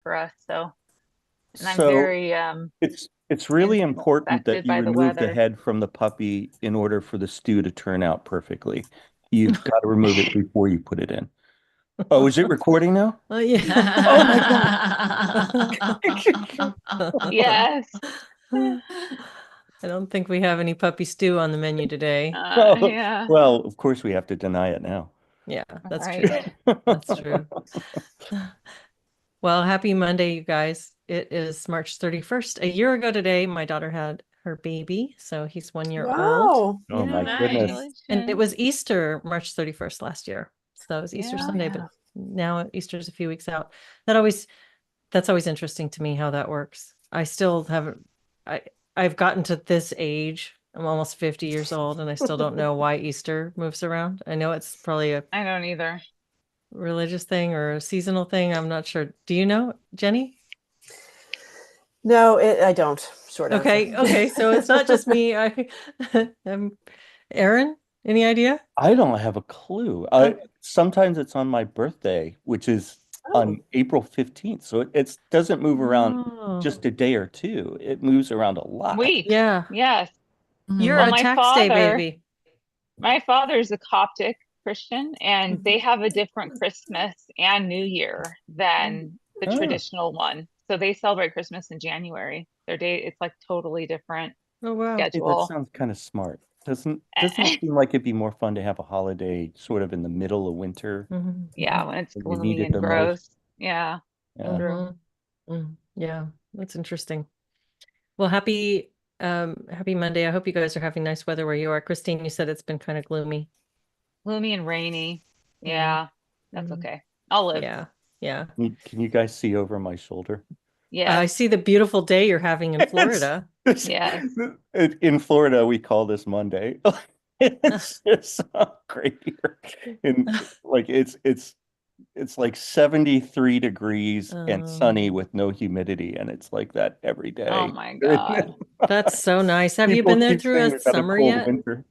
for us. So, and I'm So very it's really important that affected you by the remove the weather. head from the puppy in order for the stew to turn out perfectly. You've got to remove it before you put it in. Oh, is it recording now? Oh, yeah. Oh my God. Yes. I don't think we have any puppy stew on the menu today. Oh, Yeah. well, of course we have to deny it now. Yeah, All that's right. true. That's true. Well, happy Monday, you guys. It is March 31st. A year ago today, my daughter had her baby, so he's 1 year old. Wow. Oh my Yeah. goodness. And it Congratulations. was Easter, March 31st last year. So that was Easter Yeah. Sunday, but now Easter's a few weeks out. That's always interesting to me how that works. I still haven't I I've gotten to this age. I'm almost 50 years old and I still don't know why Easter moves around. I know it's probably a I don't either. religious thing or a seasonal thing. I'm not sure. Do you know, Jenny? No, I don't. Short answer. Okay. So it's not just me. Aaron, any idea? I don't have a clue. Sometimes it's on my birthday, which is Oh, on April 15th. So it doesn't move around Oh, just a day or two. It moves around a lot. Weeks. yeah. Yes. You're Well, a tax day baby. my father's a Coptic Christian, and they have a different Christmas and New Year than the Oh, traditional one. So they celebrate Christmas in January. Their day, it's like totally different Oh, wow. hey, that schedule. sounds kind of smart. Doesn't it seem like it'd be more fun to have a holiday sort of in the middle of winter Yeah, when it's when you need gloomy it and the most? gross. Yeah, Yeah. true. Yeah, that's interesting. Well, happy Monday. I hope you guys are having nice weather where you are. Christine, you said it's been kind of gloomy. Gloomy and rainy. Yeah. Yeah, that's Mhm. okay. I'll live. Yeah. Yeah. Can you guys see over my shoulder? I Yes. see the beautiful day you're having in It's, Florida. it's, Yes. in Florida, we call this Monday. It's just so great here. And like it's like 73 degrees and sunny Um, with no humidity, and it's like that every Oh day. my God. that's so nice. Have you People been there keep through saying a we've had a summer cold yet? winter.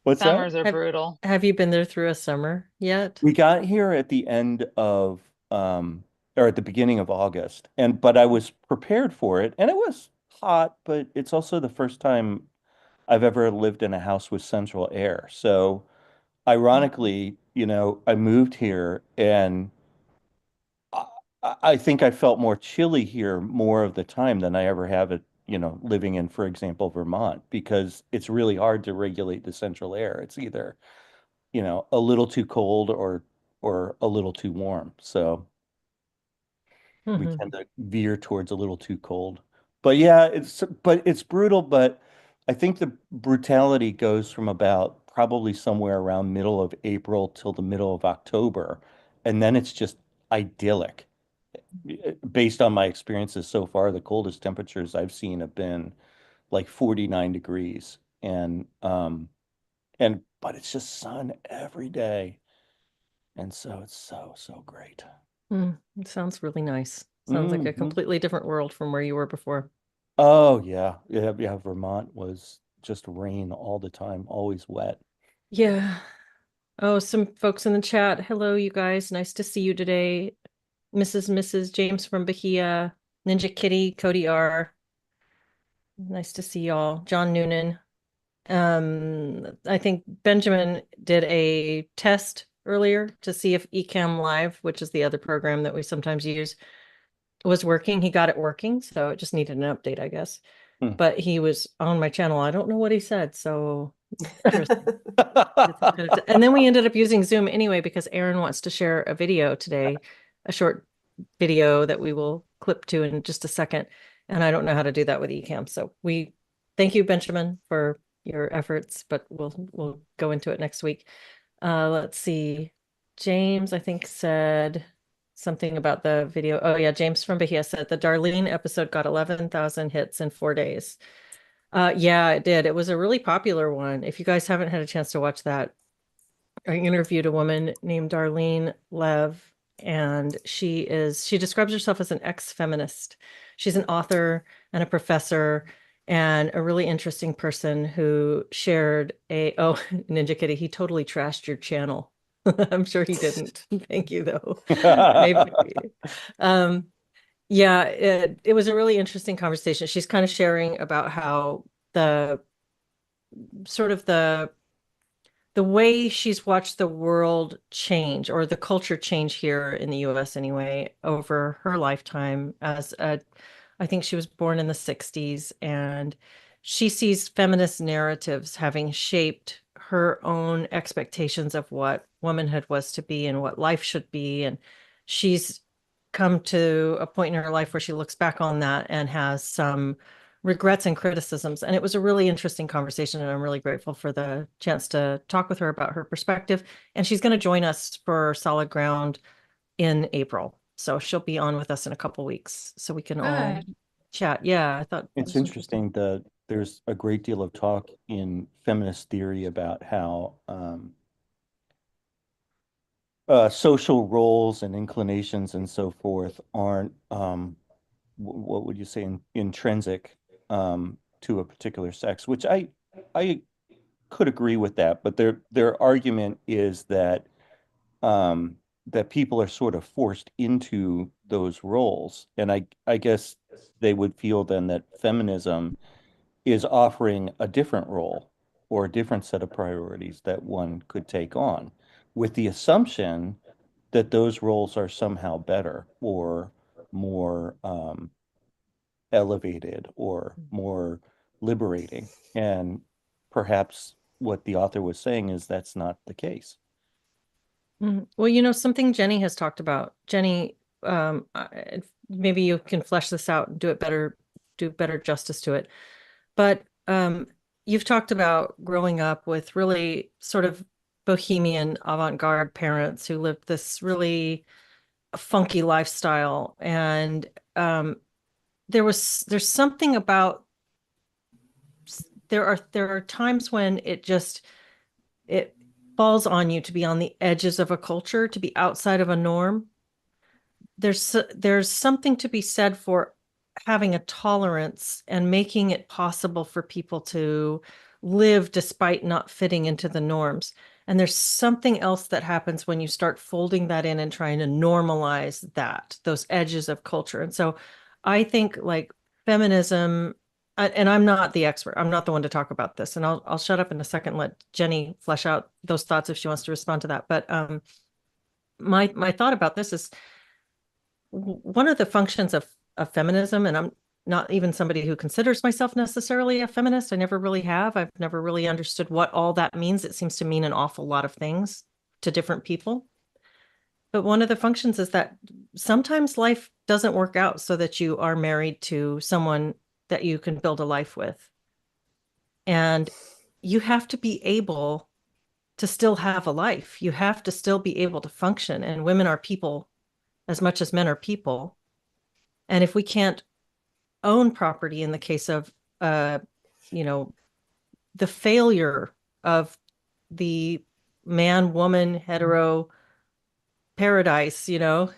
What's that? Summers are Have brutal. have you been there through a summer yet? We got here at the end of or at the beginning of August, and but I was prepared for it, and it was hot, but it's also the first time I've ever lived in a house with central air. So ironically, I moved here and I, I think I felt more chilly here more of the time than I ever have it, living in, for example, Vermont, because it's really hard to regulate the central air. It's either, a little too cold or a little too warm. So we Mhm. tend to veer towards a little too cold. But it's brutal, but I think the brutality goes from about probably somewhere around middle of April till the middle of October, and then it's just idyllic. Based on my experiences so far, the coldest temperatures I've seen have been like 49 degrees, and but it's just sun every day, and so it's so great. It sounds really nice. Sounds like a Hmm. completely different world from where you were before. Oh yeah. Yeah. Vermont was just rain all the time, always wet. Yeah. Oh, some folks in the chat. Hello, you guys. Nice to see you today. Mrs. James from Bahia, Ninja Kitty, Cody R. Nice to see y'all. John Noonan. I think Benjamin did a test earlier to see if Ecamm Live, which is the other program that we sometimes use, was working. He got it working, so it just needed an update, I guess. Hmm. But he was on my channel. I don't know what he said, so interesting. And then we ended up using Zoom anyway because Aaron wants to share a video today, a short video that we will clip to in just a second. And I don't know how to do that with Ecamm. So we thank you, Benjamin, for your efforts, but we'll go into it next week. Let's see. James, I think, said something about the video. Oh yeah, James from Bahia said the Darlene episode got 11,000 hits in 4 days. Yeah, it did. It was a really popular one. If you guys haven't had a chance to watch that, I interviewed a woman named Darlene Lev, and she describes herself as an ex-feminist. She's an author and a professor and a really interesting person who shared oh, Ninja Kitty, he totally trashed your channel. I'm sure he didn't. Thank you, though. Maybe. Yeah, it was a really interesting conversation. She's kind of sharing about how the sort of the way she's watched the world change, or the culture change here in the US anyway, over her lifetime as a, I think she was born in the 60s, and she sees feminist narratives having shaped her own expectations of what womanhood was to be and what life should be. And she's come to a point in her life where she looks back on that and has some regrets and criticisms. And it was a really interesting conversation, and I'm really grateful for the chance to talk with her about her perspective. And she's going to join us for Solid Ground in April. So she'll be on with us in a couple weeks so we can all chat. Yeah, I thought it It's was interesting. interesting that there's a great deal of talk in feminist theory about how social roles and inclinations and so forth aren't what would you say, intrinsic to a particular sex, which I could agree with that, but their argument is that people are sort of forced into those roles, and I guess they would feel then that feminism is offering a different role or a different set of priorities that one could take on, with the assumption that those roles are somehow better or more elevated or more liberating. And perhaps what the author was saying is that's not the case. Well, you know, something Jenny has talked about. Jenny, maybe you can flesh this out and do better justice to it. But you've talked about growing up with really sort of bohemian avant-garde parents who lived this really funky lifestyle. And there's something about, there are times when it falls on you to be on the edges of a culture, to be outside of a norm. There's something to be said for having a tolerance and making it possible for people to live despite not fitting into the norms. And there's something else that happens when you start folding that in and trying to normalize those edges of culture. And so I think like feminism, and I'm not the expert, I'm not the one to talk about this, and I'll shut up in a second and let Jenny flesh out those thoughts if she wants to respond to that. But my thought about this is one of the functions of feminism, and I'm not even somebody who considers myself necessarily a feminist. I never really have. I've never really understood what all that means. It seems to mean an awful lot of things to different people. But one of the functions is that sometimes life doesn't work out so that you are married to someone that you can build a life with. And you have to be able to still have a life. You have to still be able to function. And women are people as much as men are people. And if we can't own property in the case of, you know, the failure of the man, woman, hetero paradise, you know,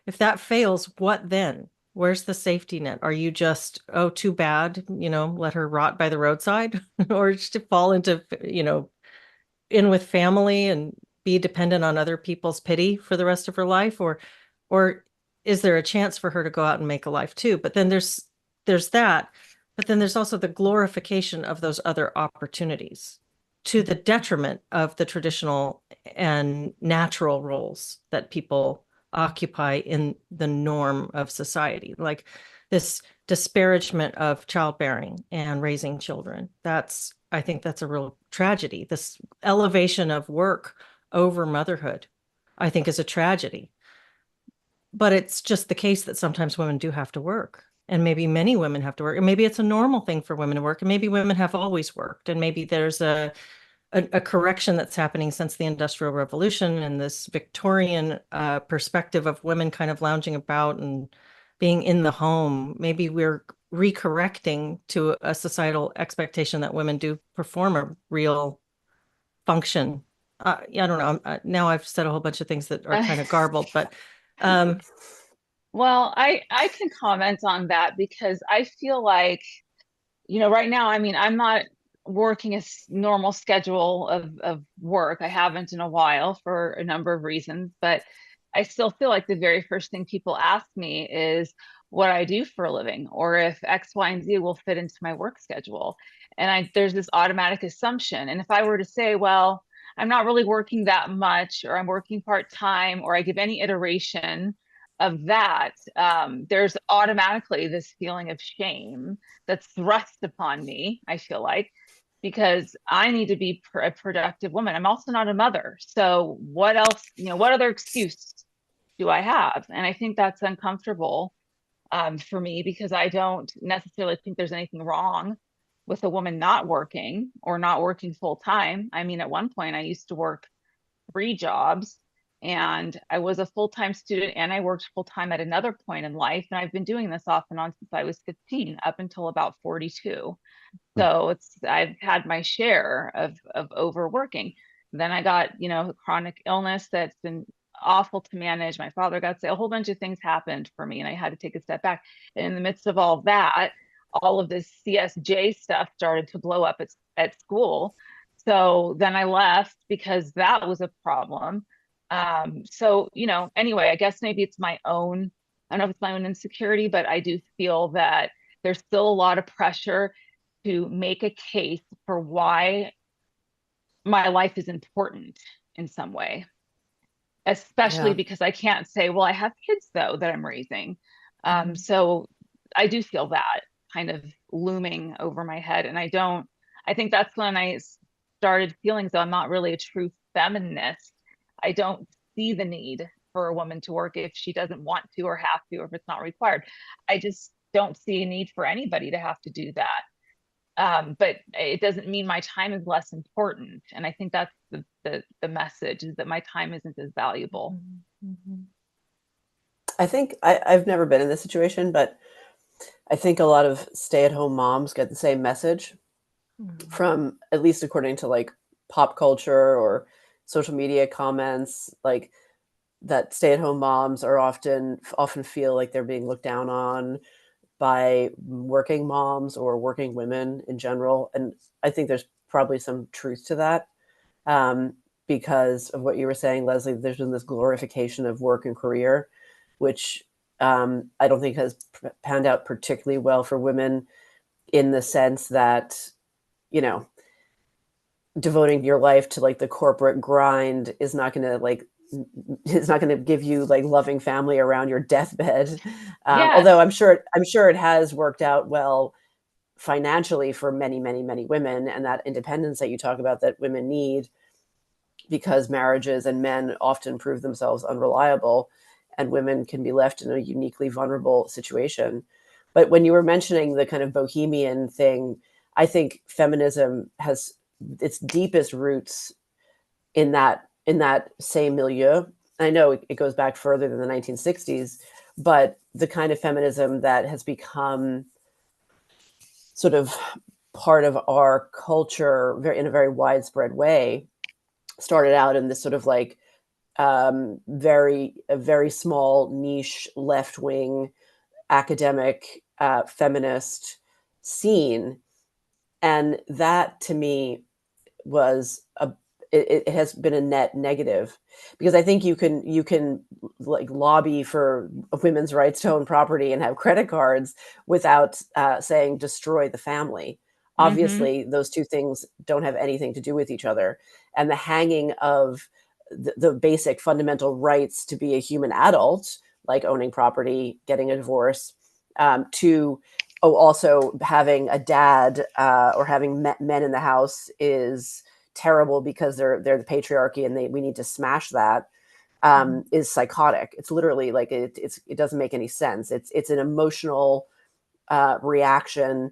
if that fails, what then? Where's the safety net? Are you just, oh, too bad, you know, let her rot by the roadside, or just to fall into, you know, in with family and be dependent on other people's pity for the rest of her life? Or is there a chance for her to go out and make a life too? But then there's that, but then there's also the glorification of those other opportunities to the detriment of the traditional and natural roles that people occupy in the norm of society, like this disparagement of childbearing and raising children. I think that's a real tragedy. This elevation of work over motherhood, I think, is a tragedy. But it's just the case that sometimes women do have to work, and maybe many women have to work, and maybe it's a normal thing for women to work, and maybe women have always worked, and maybe there's a correction that's happening since the Industrial Revolution and this Victorian perspective of women kind of lounging about and being in the home. Maybe we're recorrecting to a societal expectation that women do perform a real function. Yeah, I don't know. Now I've said a whole bunch of things that are kind of garbled, but well, I can comment on that because I feel like, right now, I mean, I'm not working a normal schedule of work. I haven't in a while for a number of reasons, but I still feel like the very first thing people ask me is what I do for a living, or if X, Y, and Z will fit into my work schedule. And there's this automatic assumption. And if I were to say, well, I'm not really working that much, or I'm working part-time, or I give any iteration of that, there's automatically this feeling of shame that's thrust upon me, I feel like, because I need to be a productive woman. I'm also not a mother. So what else, what other excuse do I have? And I think that's uncomfortable for me, because I don't necessarily think there's anything wrong with a woman not working or not working full time. I mean, at one point I used to work 3 jobs, and I was a full-time student, and I worked full-time at another point in life. And I've been doing this off and on since I was 15 up until about 42. So I've had my share of overworking. Then I got, chronic illness that's been awful to manage. My father got sick. A whole bunch of things happened for me, and I had to take a step back. And in the midst of all that, all of this CSJ stuff started to blow up at school. So then I left because that was a problem. So, anyway, I guess maybe it's my own, I don't know if it's my own insecurity, but I do feel that there's still a lot of pressure to make a case for why my life is important in some way, especially because I can't say, well, I have kids though that I'm raising. So I do feel that kind of looming over my head. And I think that's when I started feeling though I'm not really a true feminist. I don't see the need for a woman to work if she doesn't want to or have to, or if it's not required. I just don't see a need for anybody to have to do that. But it doesn't mean my time is less important. And I think that's the message, is that my time isn't as valuable. I think I've never been in this situation, but I think a lot of stay-at-home moms get the same message from, at least according to like pop culture or social media comments, like that stay-at-home moms are often feel like they're being looked down on by working moms or working women in general. And I think there's probably some truth to that, because of what you were saying, Leslie. There's been this glorification of work and career, which I don't think has panned out particularly well for women, in the sense that, devoting your life to like the corporate grind is not going to it's not going to give you like loving family around your deathbed. Although I'm sure it has worked out well financially for many, many, many women, and that independence that you talk about that women need, because marriages and men often prove themselves unreliable, and women can be left in a uniquely vulnerable situation. But when you were mentioning the kind of bohemian thing, I think feminism has its deepest roots in that same milieu. I know it goes back further than the 1960s, but the kind of feminism that has become sort of part of our culture in a very widespread way started out in this sort of like a very small niche left-wing academic feminist scene. And that to me was it has been a net negative, because I think you can like lobby for women's rights to own property and have credit cards without saying destroy the family. Obviously, those two things don't have anything to do with each other. And the hanging of the basic fundamental rights to be a human adult, like owning property, getting a divorce, to also having a dad or having men in the house is terrible because they're the patriarchy and we need to smash that, is psychotic. It's literally like it doesn't make any sense. It's an emotional reaction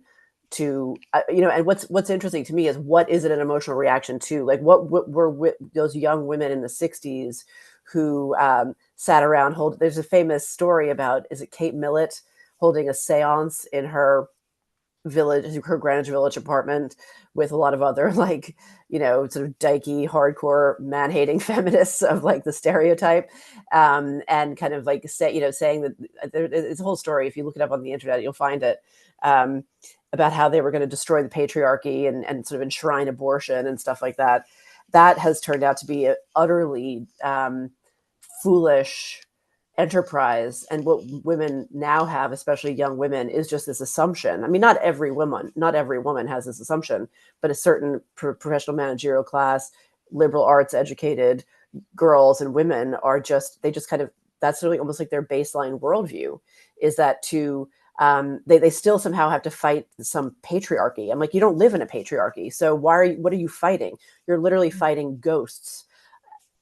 to and what's interesting to me is, what is it an emotional reaction to? Like what were those young women in the 60s who sat around there's a famous story about, is it Kate Millett holding a seance in her village, her Greenwich Village apartment with a lot of other like, sort of dykey, hardcore, man-hating feminists of like the stereotype, and kind of like saying that it's a whole story. If you look it up on the internet, you'll find it, about how they were going to destroy the patriarchy and sort of enshrine abortion and stuff like that. That has turned out to be an utterly foolish enterprise. And what women now have, especially young women, is just this assumption. I mean, not every woman has this assumption, but a certain professional managerial class, liberal arts educated girls and women they just kind of, that's really almost like their baseline worldview, is that they still somehow have to fight some patriarchy. I'm like, you don't live in a patriarchy, so what are you fighting? You're literally fighting ghosts.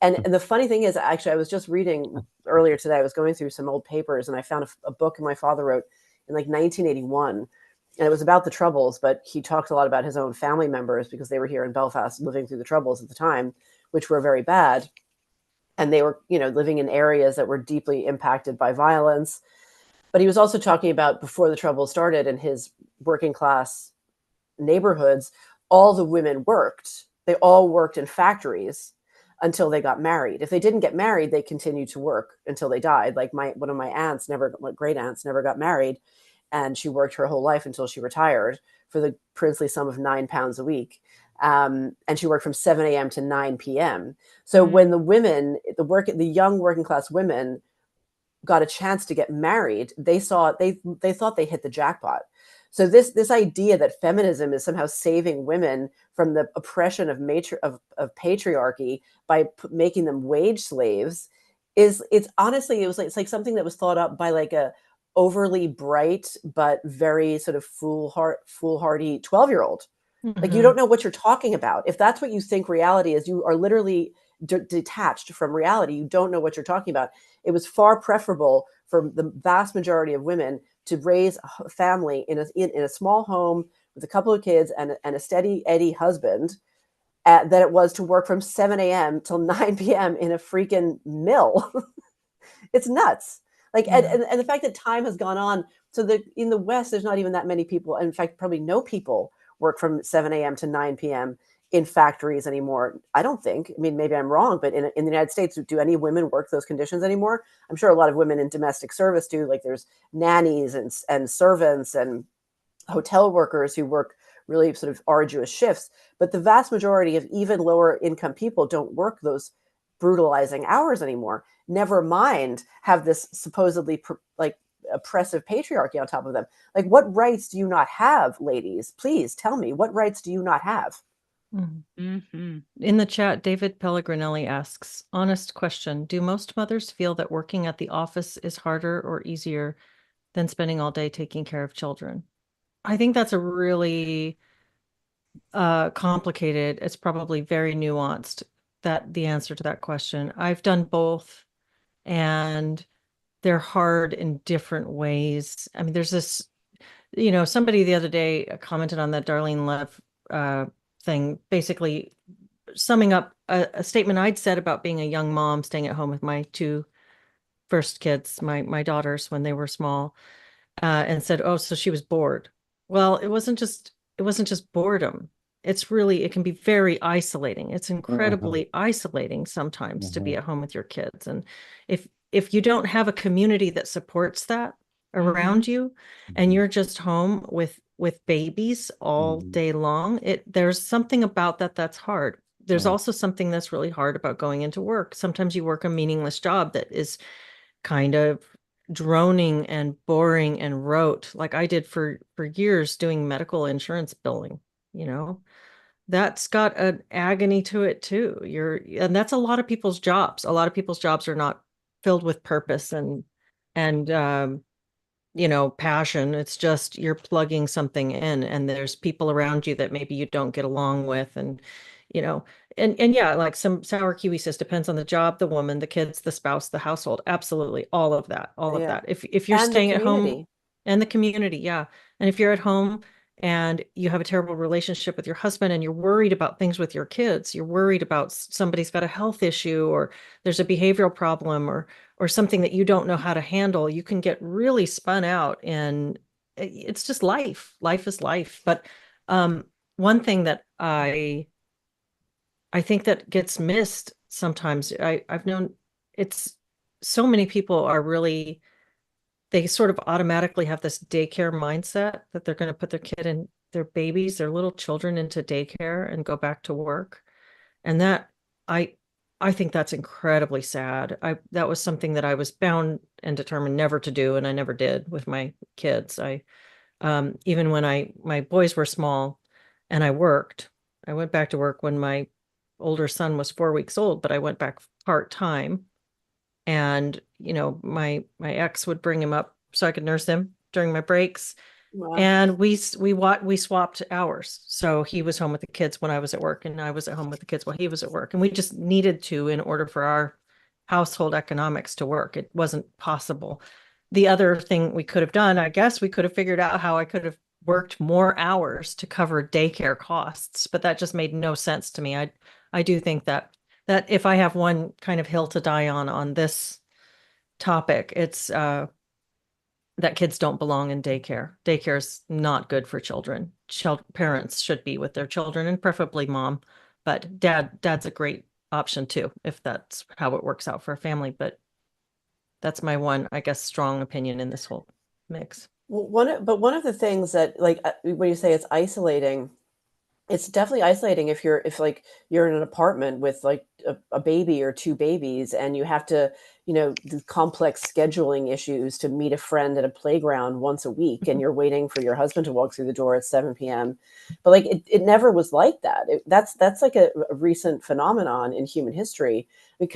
And the funny thing is, actually, I was just reading earlier today, I was going through some old papers, and I found a book my father wrote in like 1981. And it was about the Troubles, but he talked a lot about his own family members because they were here in Belfast living through the Troubles at the time, which were very bad. And they were, living in areas that were deeply impacted by violence. But he was also talking about before the Troubles started in his working class neighborhoods, all the women worked. They all worked in factories until they got married. If they didn't get married, they continued to work until they died. Like one of my great aunts never got married, and she worked her whole life until she retired for the princely sum of £9 a week. And she worked from 7 a.m. to 9 p.m. So when the young working class women got a chance to get married, they thought they hit the jackpot. So this idea that feminism is somehow saving women from the oppression of patriarchy by making them wage slaves it's like something that was thought up by like a overly bright but very sort of foolhardy 12-year-old. Mm-hmm. Like, you don't know what you're talking about. If that's what you think reality is, you are literally detached from reality. You don't know what you're talking about. It was far preferable for the vast majority of women to raise a family in a small home with a couple of kids and a steady Eddie husband, than it was to work from 7 a.m. till 9 p.m. in a freaking mill. It's nuts. Like, and the fact that time has gone on, so that in the West, there's not even that many people. In fact, probably no people work from 7 a.m. to 9 p.m. in factories anymore. I don't think. I mean, maybe I'm wrong, but in the United States, do any women work those conditions anymore? I'm sure a lot of women in domestic service do. Like, there's nannies and servants and hotel workers who work really sort of arduous shifts. But the vast majority of even lower income people don't work those brutalizing hours anymore. Never mind have this supposedly oppressive patriarchy on top of them. Like, what rights do you not have, ladies? Please tell me, what rights do you not have? Mm-hmm. In the chat, David Pellegrinelli asks, honest question, do most mothers feel that working at the office is harder or easier than spending all day taking care of children? I think that's a really complicated, it's probably very nuanced, the answer to that question. I've done both, and they're hard in different ways. I mean, there's this, somebody the other day commented on that Darlene Lev thing, basically summing up a statement I'd said about being a young mom staying at home with my two first kids, my daughters, when they were small, and said, oh, so she was bored. Well, it wasn't just boredom. It can be very isolating. It's incredibly isolating sometimes to be at home with your kids. And if you don't have a community that supports that around you, and you're just home with babies all day long, there's something about that's hard. There's also something that's really hard about going into work. Sometimes you work a meaningless job that is kind of droning and boring and rote, like I did for years doing medical insurance billing. That's got an agony to it too. And that's a lot of people's jobs. A lot of people's jobs are not filled with purpose and passion. It's just you're plugging something in, and there's people around you that maybe you don't get along with, and yeah, like some sour kiwi says, depends on the job, the woman, the kids, the spouse, the household. Absolutely, all of that. If you're staying at home, and the community, yeah, and if you're at home and you have a terrible relationship with your husband and you're worried about things with your kids, you're worried about somebody's got a health issue, or there's a behavioral problem, or something that you don't know how to handle, you can get really spun out in it's just life. Life is life. But one thing that I think that gets missed sometimes, I've known it's so many people are really, they sort of automatically have this daycare mindset that they're going to put their kid in, their babies, their little children into daycare and go back to work. And that I I think that's incredibly sad. That was something that I was bound and determined never to do, and I never did with my kids. Even when my boys were small and I worked, I went back to work when my older son was 4 weeks old, but I went back part-time. And, my ex would bring him up so I could nurse him during my breaks. Wow. And we swapped hours. So he was home with the kids when I was at work, and I was at home with the kids while he was at work. And we just needed to, in order for our household economics to work. It wasn't possible. The other thing we could have done, I guess we could have figured out how I could have worked more hours to cover daycare costs, but that just made no sense to me. I do think that if I have one kind of hill to die on this topic, it's that kids don't belong in daycare. Daycare is not good for children. Parents should be with their children, and preferably mom, but dad's a great option too, if that's how it works out for a family. But that's my one, I guess, strong opinion in this whole mix. Well, one of the things that, like, when you say it's isolating, it's definitely isolating if you're in an apartment with like a baby or two babies, and you have to, the complex scheduling issues to meet a friend at a playground once a week, and you're waiting for your husband to walk through the door at 7 p.m. But like it never was like that. That's like a recent phenomenon in human history. I mean,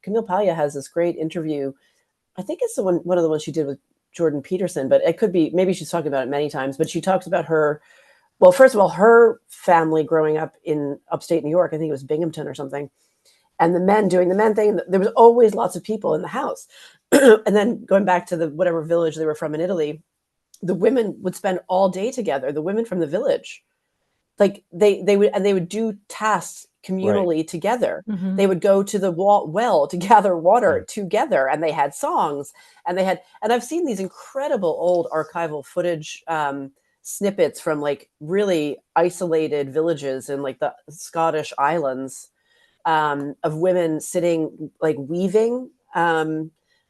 Camille Paglia has this great interview. I think it's one of the ones she did with Jordan Peterson, but it could be, maybe she's talking about it many times, but she talks about well, first of all, her family growing up in upstate New York, I think it was Binghamton or something, and the men doing the men thing, there was always lots of people in the house. And then going back to the whatever village they were from in Italy, the women would spend all day together, the women from the village. Like they would do tasks communally together. Mm-hmm. They would go to the well to gather water together, and they had songs, and I've seen these incredible old archival footage, snippets from like really isolated villages in like the Scottish islands, of women sitting like weaving. They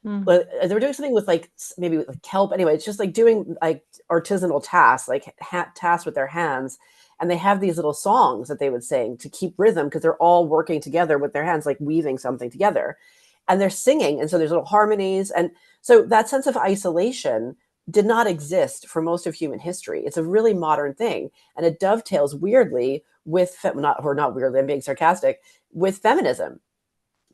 were doing something with like maybe with kelp. Anyway, it's just like doing like artisanal tasks, like tasks with their hands. And they have these little songs that they would sing to keep rhythm, because they're all working together with their hands, like weaving something together. And they're singing. And so there's little harmonies. And so that sense of isolation did not exist for most of human history. It's a really modern thing. And it dovetails weirdly with, not weirdly, I'm being sarcastic, with feminism.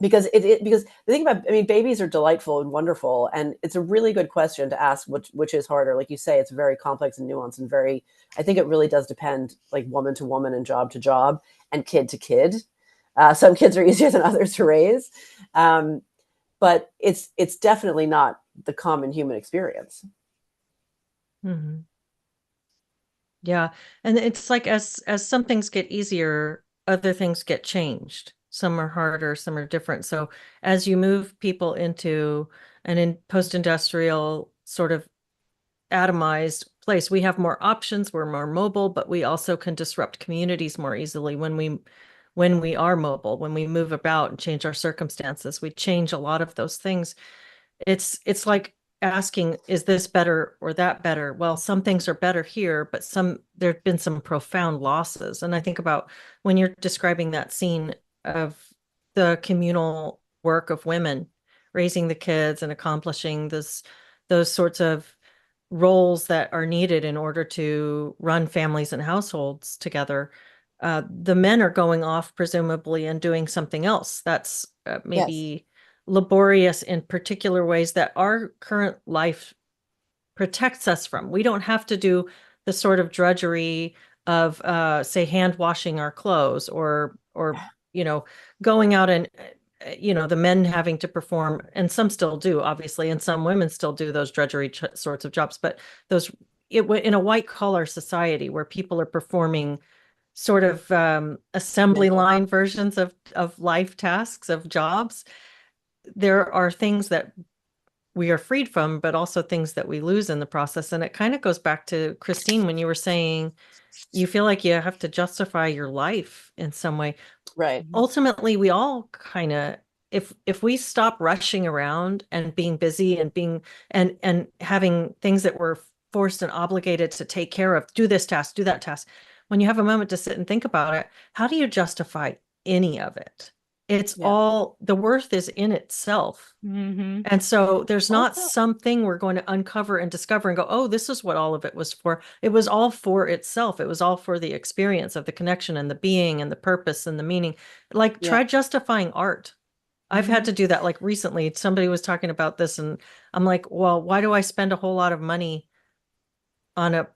Because because the thing about, I mean, babies are delightful and wonderful, and it's a really good question to ask which is harder. Like you say, it's very complex and nuanced, and I think it really does depend, like woman to woman and job to job and kid to kid. Some kids are easier than others to raise, but it's definitely not the common human experience. Mm-hmm. Yeah, and it's like as some things get easier, other things get changed. Some are harder, some are different. So as you move people into an post-industrial sort of atomized place, we have more options, we're more mobile, but we also can disrupt communities more easily when we are mobile, when we move about and change our circumstances. We change a lot of those things. It's like asking, is this better or that better? Well, some things are better here, but there have been some profound losses. And I think about when you're describing that scene of the communal work of women raising the kids and accomplishing those sorts of roles that are needed in order to run families and households together. The men are going off presumably and doing something else that's maybe laborious in particular ways that our current life protects us from. We don't have to do the sort of drudgery of say hand washing our clothes or going out and the men having to perform, and some still do obviously, and some women still do those drudgery sorts of jobs, but in a white collar society where people are performing sort of assembly line versions of life tasks, of jobs, there are things that we are freed from, but also things that we lose in the process. And it kind of goes back to Christine, when you were saying you feel like you have to justify your life in some way. Right. Ultimately, we all kind of, if we stop rushing around and being busy and being and having things that we're forced and obligated to take care of, do this task, do that task, when you have a moment to sit and think about it, how do you justify any of it? It's all, the worth is in itself. And so there's not Also- something we're going to uncover and discover and go, oh, this is what all of it was for. It was all for itself. It was all for the experience of the connection and the being and the purpose and the meaning. Like, try justifying art. I've had to do that. Like recently, somebody was talking about this, and I'm like, well, why do I spend a whole lot of money on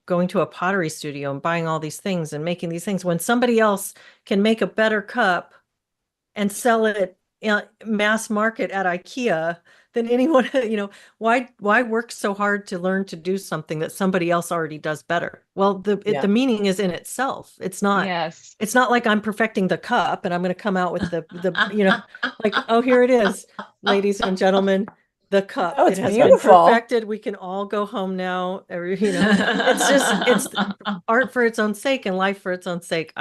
going to a pottery studio and buying all these things and making these things when somebody else can make a better cup and sell it mass market at IKEA than anyone? Why work so hard to learn to do something that somebody else already does better? Well, the meaning is in itself. It's not like I'm perfecting the cup and I'm going to come out with the like, oh, here it is, ladies and gentlemen, the cup. Oh, it's it has beautiful. been perfected. We can all go home now. It's art for its own sake and life for its own sake.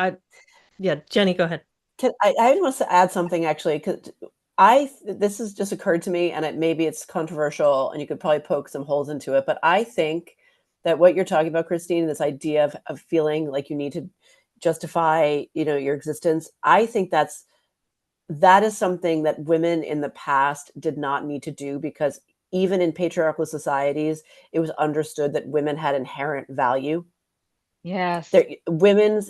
Jenny, go ahead. I want to add something, actually, because this has just occurred to me, and maybe it's controversial and you could probably poke some holes into it, but I think that what you're talking about, Christine, this idea of feeling like you need to justify, your existence, I think that is something that women in the past did not need to do, because even in patriarchal societies, it was understood that women had inherent value. Yes. Women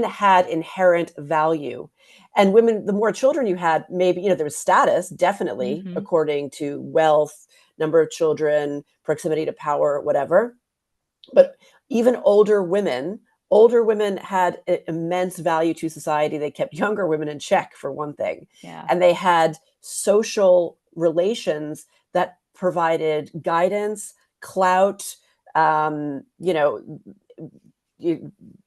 had inherent value. And women, the more children you had, maybe, there was status, definitely, according to wealth, number of children, proximity to power, whatever. But even older women had immense value to society. They kept younger women in check, for one thing. Yeah. And they had social relations that provided guidance, clout,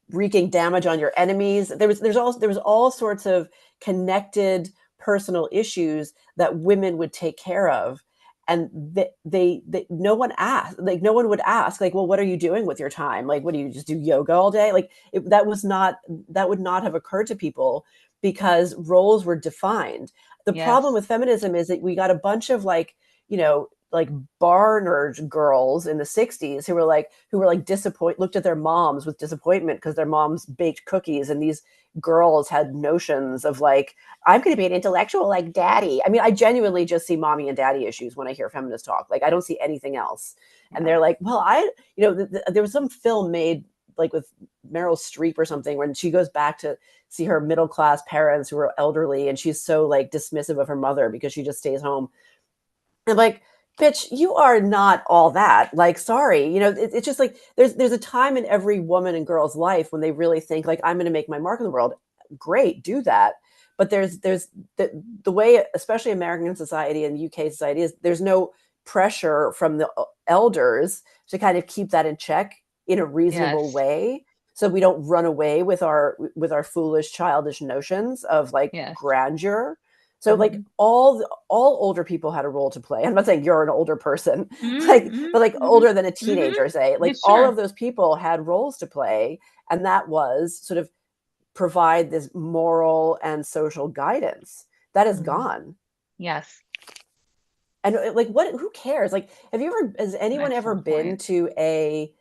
wreaking damage on your enemies. There was all sorts of connected personal issues that women would take care of. And no one would ask, like, well, what are you doing with your time? Like, what do you just do yoga all day? Like, that would not have occurred to people, because roles were defined. The problem with feminism is that we got a bunch of like bar nerd girls in the 60s who were disappointed, looked at their moms with disappointment because their moms baked cookies, and these girls had notions of like, I'm going to be an intellectual like daddy. I mean, I genuinely just see mommy and daddy issues when I hear feminist talk. Like, I don't see anything else. And they're like, well, there was some film made like with Meryl Streep or something, when she goes back to see her middle-class parents who are elderly, and she's so like dismissive of her mother because she just stays home. And like, bitch, you are not all that. Like, sorry, it's just like there's a time in every woman and girl's life when they really think like, I'm going to make my mark in the world. Great, do that. But there's the way, especially American society and UK society, is there's no pressure from the elders to kind of keep that in check in a reasonable way, so we don't run away with our foolish, childish notions of like grandeur. So like all older people had a role to play. I'm not saying you're an older person, but like older than a teenager, say, like all of those people had roles to play. And that was sort of provide this moral and social guidance that is gone. Yes. And like, who cares? Like, has anyone ever been to a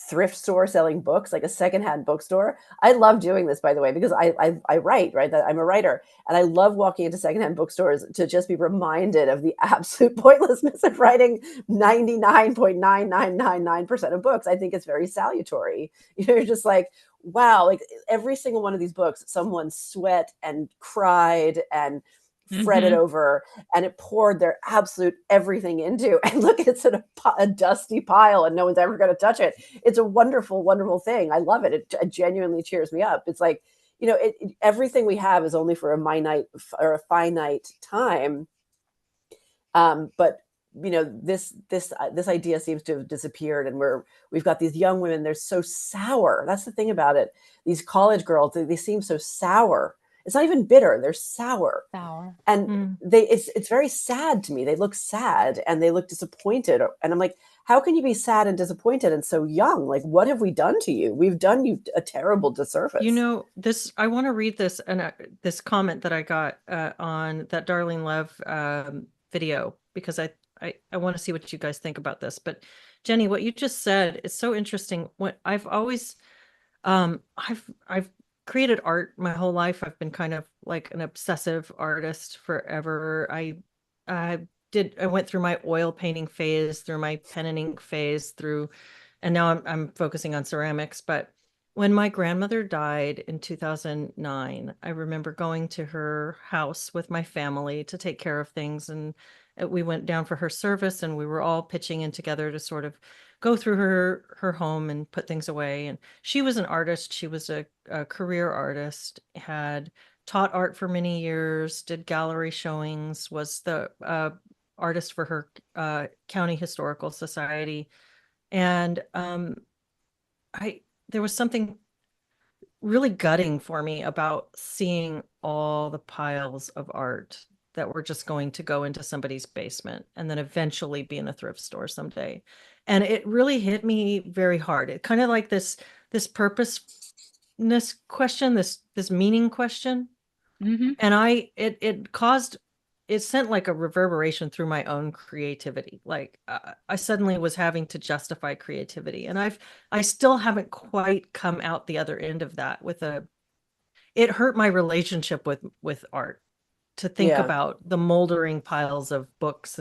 thrift store selling books, like a secondhand bookstore? I love doing this, by the way, because I write, right? That I'm a writer, and I love walking into secondhand bookstores to just be reminded of the absolute pointlessness of writing 99.9999% of books. I think it's very salutary. You're just like, wow, like every single one of these books, someone sweat and cried and fretted over, and it poured their absolute everything into, and look, it's in a dusty pile and no one's ever going to touch it. It's a wonderful, wonderful thing. I love it. It genuinely cheers me up. It's like, everything we have is only for a finite time. But this idea seems to have disappeared, and we've got these young women. They're so sour. That's the thing about it. These college girls, they seem so sour. It's not even bitter, they're sour. Sour. And it's very sad to me. They look sad and they look disappointed. And I'm like, how can you be sad and disappointed and so young? Like, what have we done to you? We've done you a terrible disservice. You know, this, I want to read this, and this comment that I got on that Darlene Love video, because I want to see what you guys think about this. But Jenny, what you just said is so interesting. What I've always, I've created art my whole life. I've been kind of like an obsessive artist forever. I went through my oil painting phase, through my pen and ink phase, and now I'm focusing on ceramics. But when my grandmother died in 2009, I remember going to her house with my family to take care of things. And we went down for her service, and we were all pitching in together to sort of go through her home and put things away. And she was an artist. She was a career artist, had taught art for many years, did gallery showings, was the artist for her county historical society. And there was something really gutting for me about seeing all the piles of art that were just going to go into somebody's basement and then eventually be in a thrift store someday. And it really hit me very hard. It kind of like this purposeness question, this meaning question. Mm-hmm. And it sent like a reverberation through my own creativity. Like I suddenly was having to justify creativity, and I still haven't quite come out the other end of that it hurt my relationship with art to think about the moldering piles of books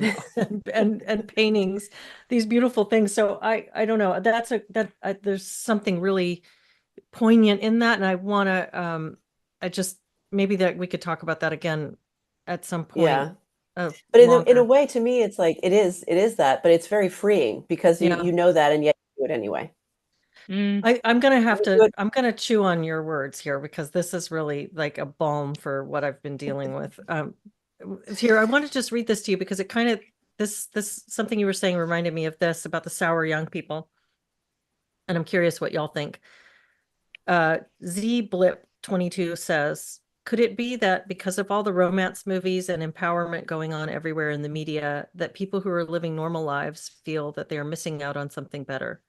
and paintings, these beautiful things. So I don't know, there's something really poignant in that. And I want to, maybe that we could talk about that again at some point. Yeah. But in a way, to me, it's like, it is that, but it's very freeing because you know that, and yet you do it anyway. I'm gonna chew on your words here, because this is really like a balm for what I've been dealing with. Here, I want to just read this to you, because it kind of, this something you were saying reminded me of this about the sour young people, and I'm curious what y'all think. Z Blip 22 says, could it be that because of all the romance movies and empowerment going on everywhere in the media, that people who are living normal lives feel that they are missing out on something better?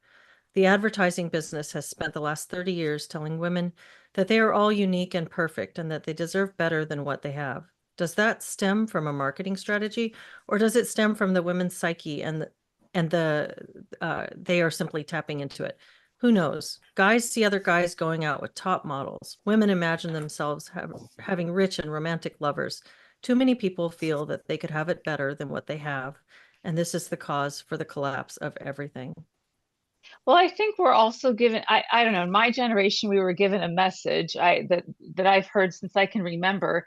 The advertising business has spent the last 30 years telling women that they are all unique and perfect and that they deserve better than what they have. Does that stem from a marketing strategy, or does it stem from the women's psyche and they are simply tapping into it? Who knows? Guys see other guys going out with top models. Women imagine themselves having rich and romantic lovers. Too many people feel that they could have it better than what they have, and this is the cause for the collapse of everything. Well, I think we're also given, I don't know, in my generation, we were given a message that I've heard since I can remember,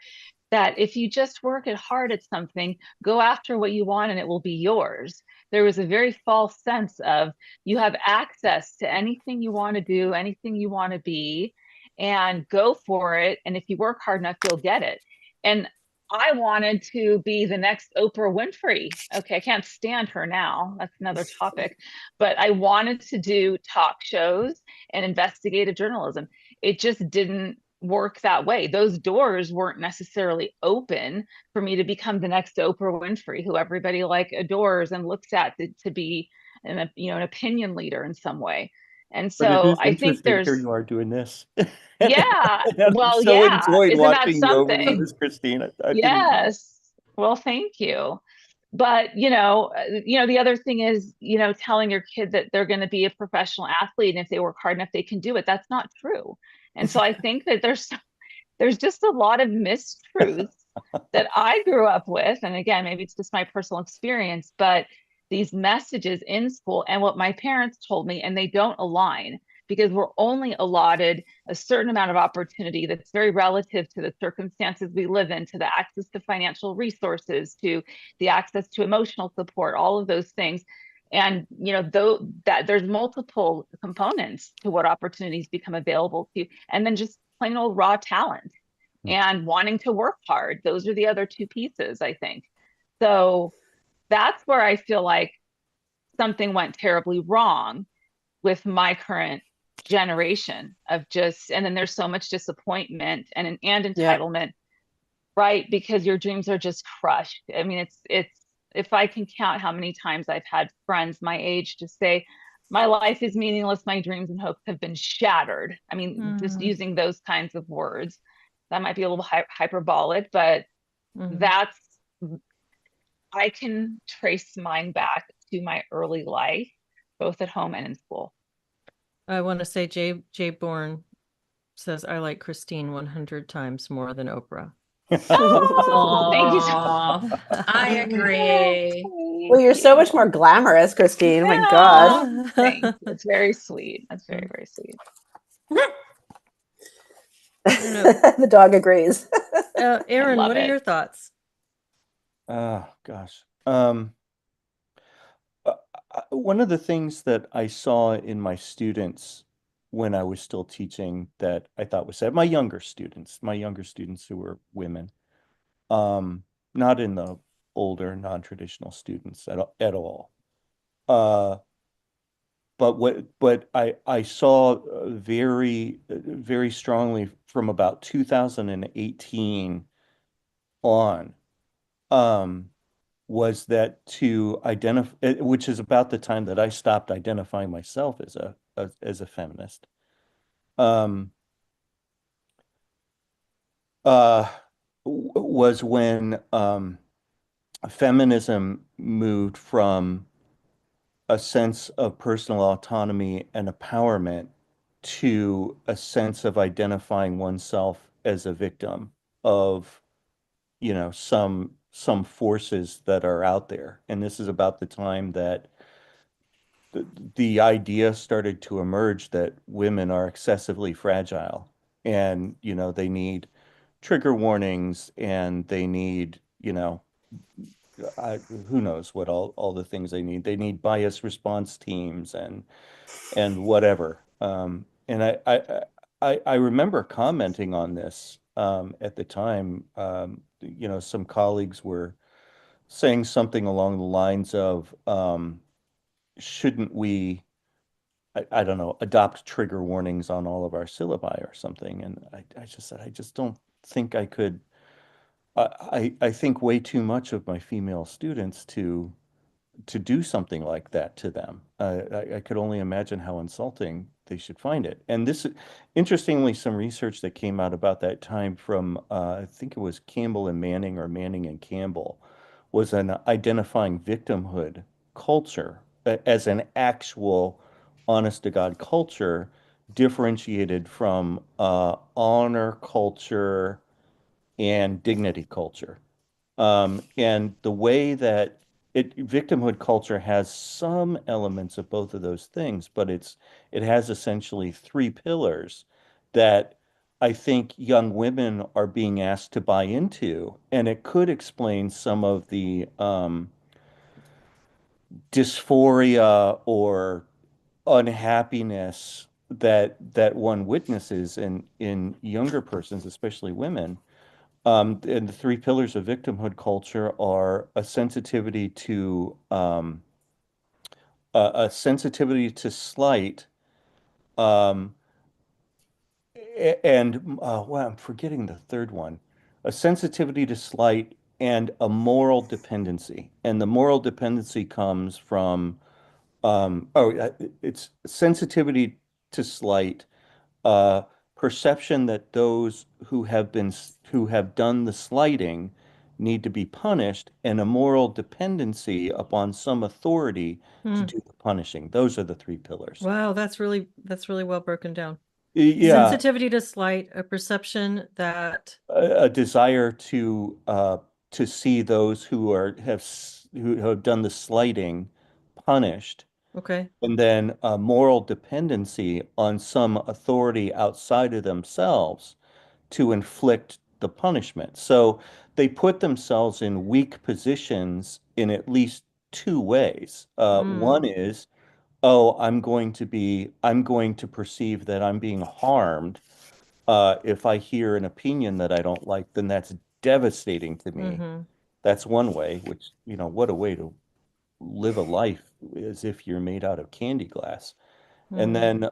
that if you just work hard at something, go after what you want and it will be yours. There was a very false sense of you have access to anything you want to do, anything you want to be, and go for it. And if you work hard enough, you'll get it. And I wanted to be the next Oprah Winfrey. Okay, I can't stand her now. That's another topic. But I wanted to do talk shows and investigative journalism. It just didn't work that way. Those doors weren't necessarily open for me to become the next Oprah Winfrey, who everybody like adores and looks at to be an opinion leader in some way. And so I think there's, here you are doing this. Yeah. Well, enjoyed isn't that watching you over something? this, Christine. Yes. Well, thank you. But the other thing is, telling your kid that they're going to be a professional athlete, and if they work hard enough, they can do it. That's not true. And so I think that there's just a lot of mistruths that I grew up with. And again, maybe it's just my personal experience, but these messages in school and what my parents told me, and they don't align, because we're only allotted a certain amount of opportunity that's very relative to the circumstances we live in, to the access to financial resources, to the access to emotional support, all of those things. And though that there's multiple components to what opportunities become available to you, and then just plain old raw talent and wanting to work hard. Those are the other two pieces, I think. So that's where I feel like something went terribly wrong with my current generation of just, and then there's so much disappointment and Yeah. entitlement, right? Because your dreams are just crushed. I mean, it's if I can count how many times I've had friends my age just say, my life is meaningless, my dreams and hopes have been shattered. I mean, just Mm-hmm. using those kinds of words. That might be a little hyperbolic, but that's, I can trace mine back to my early life, both at home and in school. I want to say Jay Bourne says I like Christine 100 times more than Oprah. Oh, thank you so Oh, I agree. Well, you're Thank so much you. more glamorous, Christine. Oh my God. Yeah, thank you. It's very sweet. That's very, very sweet. I don't know. The dog agrees. Aaron, love what are it. your thoughts? Oh gosh. One of the things that I saw in my students when I was still teaching that I thought was sad, my younger students who were women, not in the older non-traditional students at all. But I saw very strongly from about 2018 on, was that to identify, which is about the time that I stopped identifying myself as a feminist, um, uh, was when feminism moved from a sense of personal autonomy and empowerment to a sense of identifying oneself as a victim of, some forces that are out there. And this is about the time that the idea started to emerge that women are excessively fragile, and they need trigger warnings, and they need, who knows what all the things they need. They need bias response teams and whatever. And I remember commenting on this at the time. Some colleagues were saying something along the lines of, shouldn't we, I don't know, adopt trigger warnings on all of our syllabi or something? And I just said, I just don't think I could. I think way too much of my female students to do something like that to them. I could only imagine how insulting they should find it. And this, interestingly, some research that came out about that time from, I think it was Campbell and Manning, or Manning and Campbell, was an identifying victimhood culture as an actual honest to God culture, differentiated from honor culture and dignity culture. And the way that victimhood culture has some elements of both of those things, but it has essentially three pillars that I think young women are being asked to buy into, and it could explain some of the dysphoria or unhappiness that one witnesses in younger persons, especially women. And the three pillars of victimhood culture are a sensitivity to slight, um, and well, I'm forgetting the third one, a sensitivity to slight and a moral dependency. And the moral dependency comes from, it's sensitivity to slight, uh, perception that those who have done the slighting need to be punished, and a moral dependency upon some authority to Hmm. do the punishing. Those are the three pillars. Wow, that's really well broken down. Yeah, Sensitivity to slight, a perception that a desire to see those who have done the slighting punished, okay. and then a moral dependency on some authority outside of themselves to inflict the punishment. So they put themselves in weak positions in at least two ways. Mm, One is, oh, I'm going to perceive that I'm being harmed. If I hear an opinion that I don't like, then that's devastating to me. mm-hmm, That's one way, which, what a way to live a life as if you're made out of candy glass. And mm, then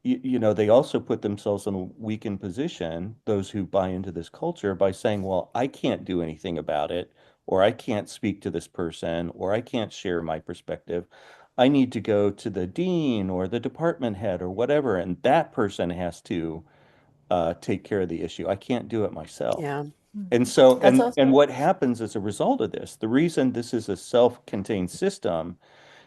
they also put themselves in a weakened position, those who buy into this culture, by saying, well, I can't do anything about it, or I can't speak to this person, or I can't share my perspective. I need to go to the dean or the department head or whatever, and that person has to take care of the issue. I can't do it myself. Yeah. And so, That's and also, and what happens as a result of this, the reason this is a self-contained system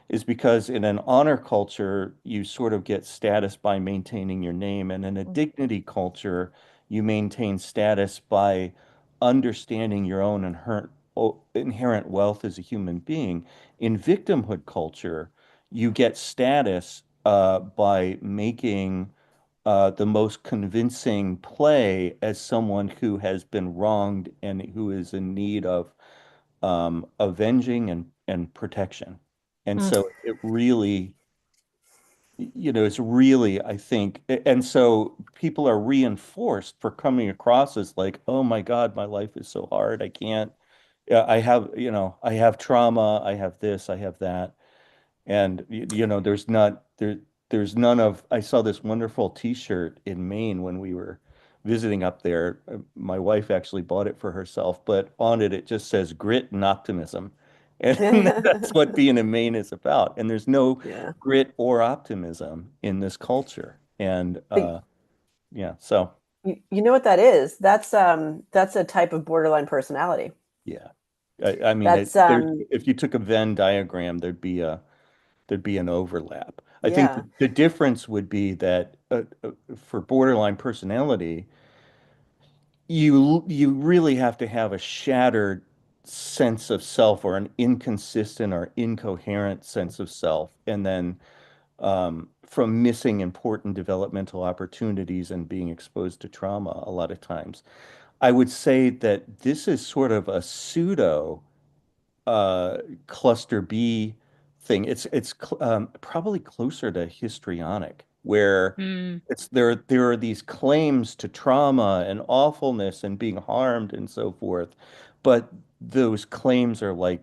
is because in an honor culture, you sort of get status by maintaining your name. And in a dignity culture, you maintain status by understanding your own inherent wealth as a human being. In victimhood culture, you get status by making the most convincing play as someone who has been wronged and who is in need of avenging and protection. And Mm. so it really, it's really, I think, and so people are reinforced for coming across as like, oh my God, my life is so hard. I can't, I have trauma, I have this, I have that. And there's none of I saw this wonderful t-shirt in Maine when we were visiting up there. My wife actually bought it for herself, but on it just says grit and optimism. And that's what being in Maine is about. And there's no yeah. grit or optimism in this culture. And But yeah, so you know what that is? That's a type of borderline personality. yeah. I mean, That's if you took a Venn diagram, there'd be an overlap. I think yeah. the difference would be that for borderline personality, you really have to have a shattered sense of self or an inconsistent or incoherent sense of self, and then from missing important developmental opportunities and being exposed to trauma a lot of times. I would say that this is sort of a pseudo cluster B thing. It's probably closer to histrionic, where Mm. there are these claims to trauma and awfulness and being harmed and so forth, but those claims are like,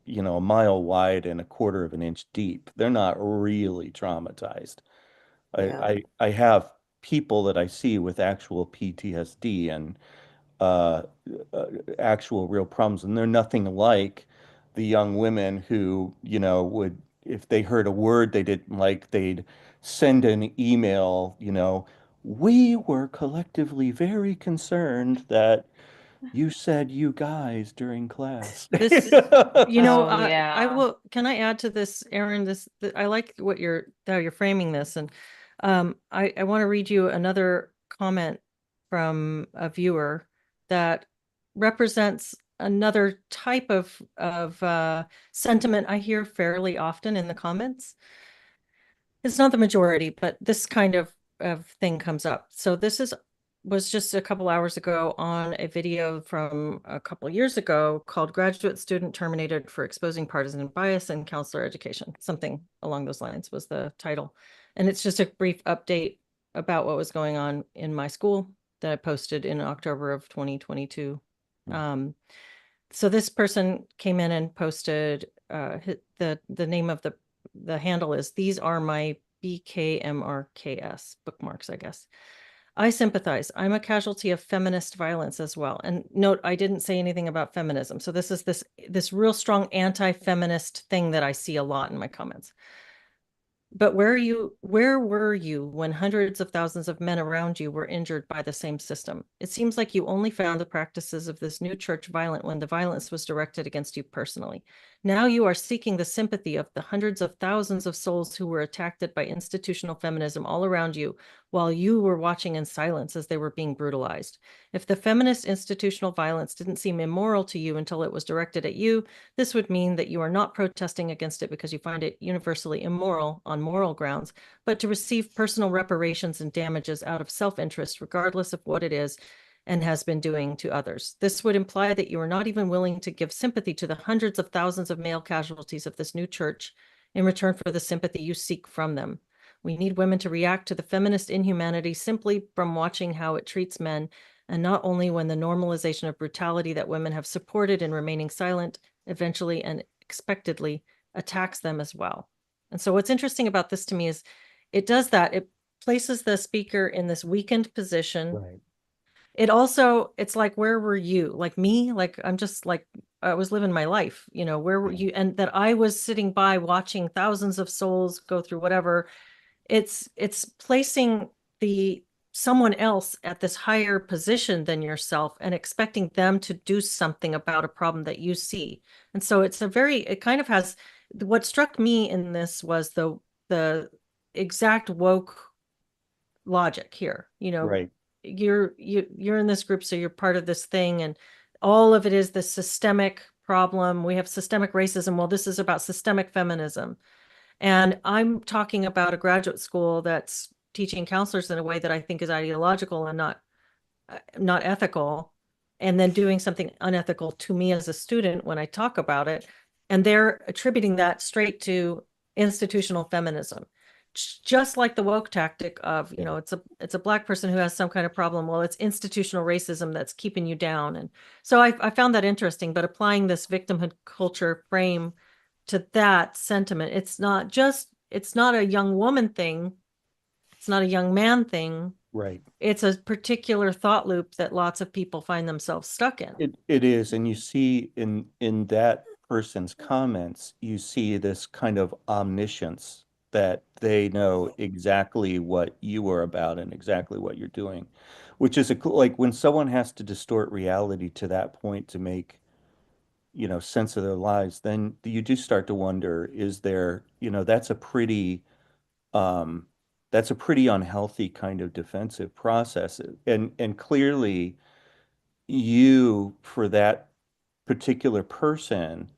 a mile wide and a quarter of an inch deep. They're not really traumatized. Yeah. I have people that I see with actual PTSD and uh, actual real problems, and they're nothing like the young women who, would, if they heard a word they didn't like, they'd send an email, we were collectively very concerned that you said you guys during class. This, Oh, I yeah. will, can I add to this, Aaron, I like how you're framing this. And I want to read you another comment from a viewer that represents another type of sentiment I hear fairly often in the comments. It's not the majority, but this kind of thing comes up. So this was just a couple hours ago on a video from a couple years ago called Graduate Student Terminated for Exposing Partisan Bias in Counselor Education. Something along those lines was the title. And it's just a brief update about what was going on in my school that I posted in October of 2022. So this person came in and posted the name of the handle is, these are my BKMRKS bookmarks, I guess. I sympathize. I'm a casualty of feminist violence as well. And note, I didn't say anything about feminism. So this is this real strong anti-feminist thing that I see a lot in my comments. But where were you when hundreds of thousands of men around you were injured by the same system? It seems like you only found the practices of this new church violent when the violence was directed against you personally. Now you are seeking the sympathy of the hundreds of thousands of souls who were attacked by institutional feminism all around you, while you were watching in silence as they were being brutalized. If the feminist institutional violence didn't seem immoral to you until it was directed at you, this would mean that you are not protesting against it because you find it universally immoral on moral grounds, but to receive personal reparations and damages out of self-interest, regardless of what it is and has been doing to others. This would imply that you are not even willing to give sympathy to the hundreds of thousands of male casualties of this new church in return for the sympathy you seek from them. We need women to react to the feminist inhumanity simply from watching how it treats men, and not only when the normalization of brutality that women have supported in remaining silent eventually and expectedly attacks them as well. And so what's interesting about this to me is it does that. places the speaker in this weakened position. Right. It's like, where were you? Like me? Like, I'm just like, I was living my life, where were you? And that I was sitting by watching thousands of souls go through whatever. It's placing someone else at this higher position than yourself and expecting them to do something about a problem that you see. And so it kind of has, what struck me in this was the exact woke logic here. Right. You're in this group, so you're part of this thing, and all of it is this systemic problem. We have systemic racism. Well, this is about systemic feminism. And I'm talking about a graduate school that's teaching counselors in a way that I think is ideological and not ethical, and then doing something unethical to me as a student when I talk about it. And they're attributing that straight to institutional feminism, just like the woke tactic of, it's a Black person who has some kind of problem. Well, it's institutional racism that's keeping you down. And so I found that interesting, but applying this victimhood culture frame to that sentiment, it's not a young woman thing. It's not a young man thing. Right. It's a particular thought loop that lots of people find themselves stuck in. It is. And you see in that person's comments, you see this kind of omniscience that they know exactly what you are about and exactly what you're doing, which is like when someone has to distort reality to that point to make, sense of their lives, then you do start to wonder, is there, um, that's a pretty unhealthy kind of defensive process. And clearly you, for that particular person,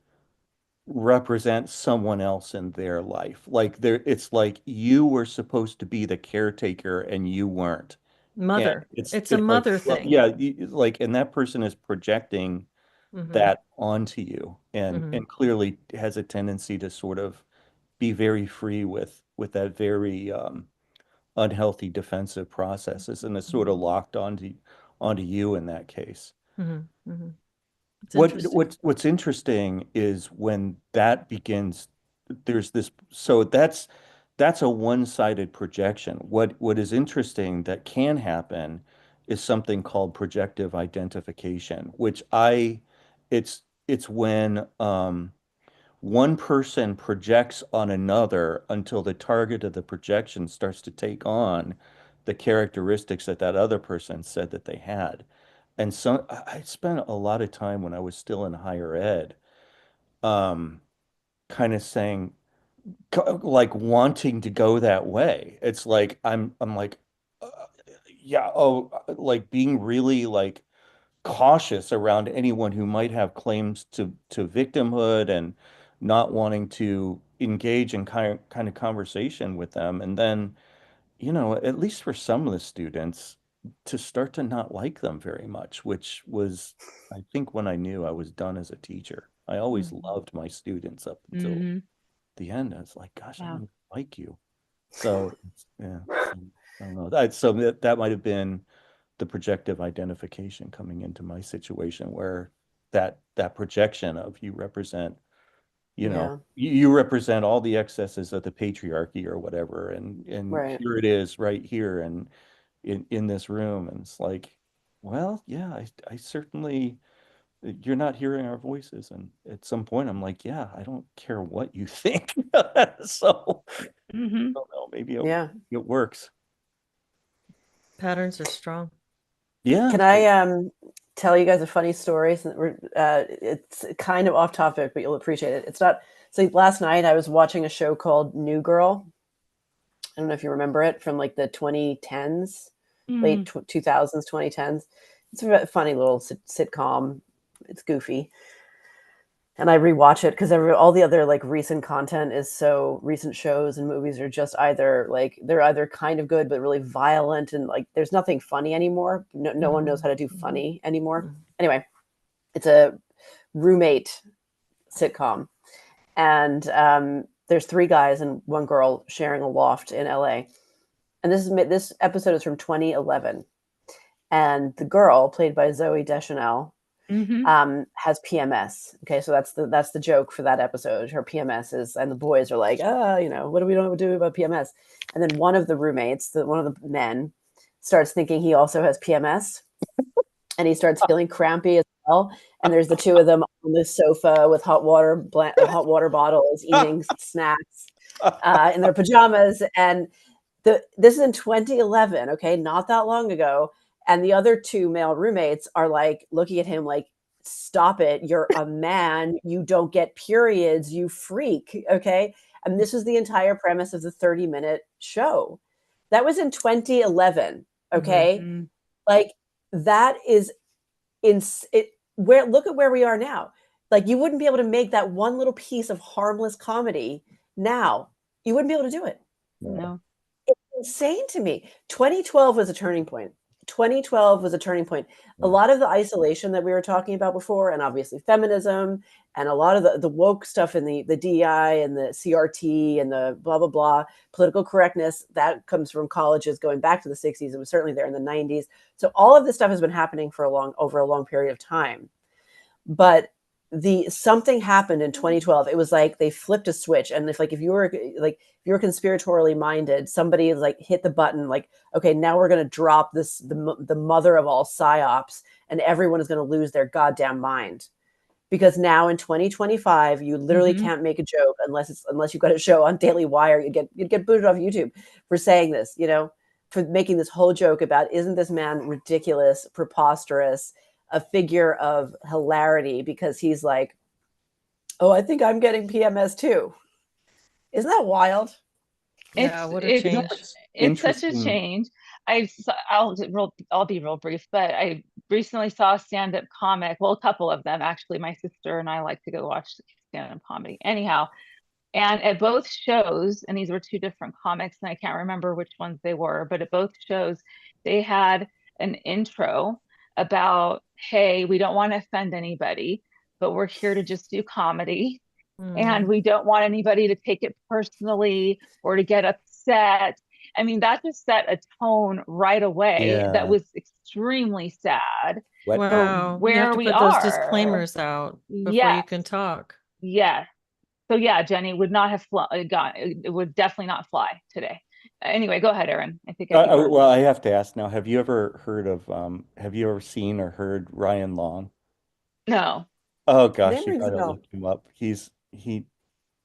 represent someone else in their life. Like it's like you were supposed to be the caretaker and you weren't. And Mother. It's a like, mother well, thing. yeah, like, and that person is projecting Mhm. that onto you, and Mhm. clearly has a tendency to sort of be very free with that very unhealthy defensive processes, and is sort of locked onto you in that case. Mhm. Mhm. It's interesting. What's interesting is when that begins, there's this, so that's a one-sided projection. What is interesting that can happen is something called projective identification, which it's when one person projects on another until the target of the projection starts to take on the characteristics that that other person said that they had. And so I spent a lot of time when I was still in higher ed, um, kind of saying, like wanting to go that way. It's like I'm like, uh, yeah, oh, like being really like cautious around anyone who might have claims to victimhood and not wanting to engage in kind of conversation with them. And then, at least for some of the students, to start to not like them very much, which was, I think, when I knew I was done as a teacher. I always loved my students up until Mm-hmm. the end. I was like, gosh, I Wow. don't like you. So, yeah, so, I don't know. So that might have been the projective identification coming into my situation, where that projection of you represent, Yeah. you represent all the excesses of the patriarchy or whatever, and Right. here it is right here and in this room. And it's like, well, yeah, I certainly, you're not hearing our voices. And at some point I'm like, yeah, I don't care what you think. So I Mm-hmm. don't know, maybe Yeah. it works. Patterns are strong. Yeah. Can I tell you guys a funny story? It's kind of off topic, but you'll appreciate it. It's not. So last night I was watching a show called New Girl. I don't know if you remember it, from like the 2010s, late 2000s, 2010s. It's a funny little sitcom. It's goofy. And I rewatch it because all the other like recent content is so, recent shows and movies are just either like, they're either kind of good but really violent, and like there's nothing funny anymore. No one knows how to do funny anymore. Anyway, it's a roommate sitcom, and there's three guys and one girl sharing a loft in LA. And this episode is from 2011, and the girl, played by Zooey Deschanel, has PMS. Okay, so that's the joke for that episode. Her PMS is, and the boys are like, what do we do about PMS? And then one of the roommates, one of the men, starts thinking he also has PMS, and he starts feeling crampy as well. And there's the two of them on the sofa with hot water bottles, eating snacks in their pajamas. And this is in 2011, okay, not that long ago. And the other two male roommates are like looking at him like, stop it, you're a man, you don't get periods, you freak, okay? And this was the entire premise of the 30-minute show. That was in 2011, okay? Like, that is look at where we are now. Like, you wouldn't be able to make that one little piece of harmless comedy now. You wouldn't be able to do it. No. It's insane to me. 2012 was a turning point. 2012 was a turning point. A lot of the isolation that we were talking about before, and obviously feminism, and a lot of the woke stuff in the DEI and the CRT and the blah, blah, blah, political correctness, that comes from colleges going back to the 60s. It was certainly there in the 90s. So all of this stuff has been happening for over a long period of time. But something happened in 2012. It was like they flipped a switch. And if you were conspiratorially minded, somebody like hit the button, like, okay, now we're going to drop the mother of all psyops, and everyone is going to lose their goddamn mind. Because now in 2025, you literally can't make a joke unless you've got a show on Daily Wire. You'd get booted off YouTube for saying this, for making this whole joke about, isn't this man ridiculous, preposterous, a figure of hilarity, because he's like, oh, I think I'm getting PMS too. Isn't that wild? Yeah, what a change. It's such a change. I'll be real brief, but I recently saw a stand-up comic. Well, a couple of them actually. My sister and I like to go watch stand-up comedy. Anyhow, and at both shows, and these were two different comics, and I can't remember which ones they were, but at both shows, they had an intro about, hey, we don't want to offend anybody, but we're here to just do comedy. And we don't want anybody to take it personally or to get upset. I mean, that just set a tone right away that was extremely sad. Wow. Where you have to we put are, those disclaimers out before you can talk. Yeah. So yeah, Jenny would not have it would definitely not fly today. Anyway, go ahead, Aaron. I think well, I have to ask now, have you ever seen or heard Ryan Long? No. Oh gosh, you gotta look him up.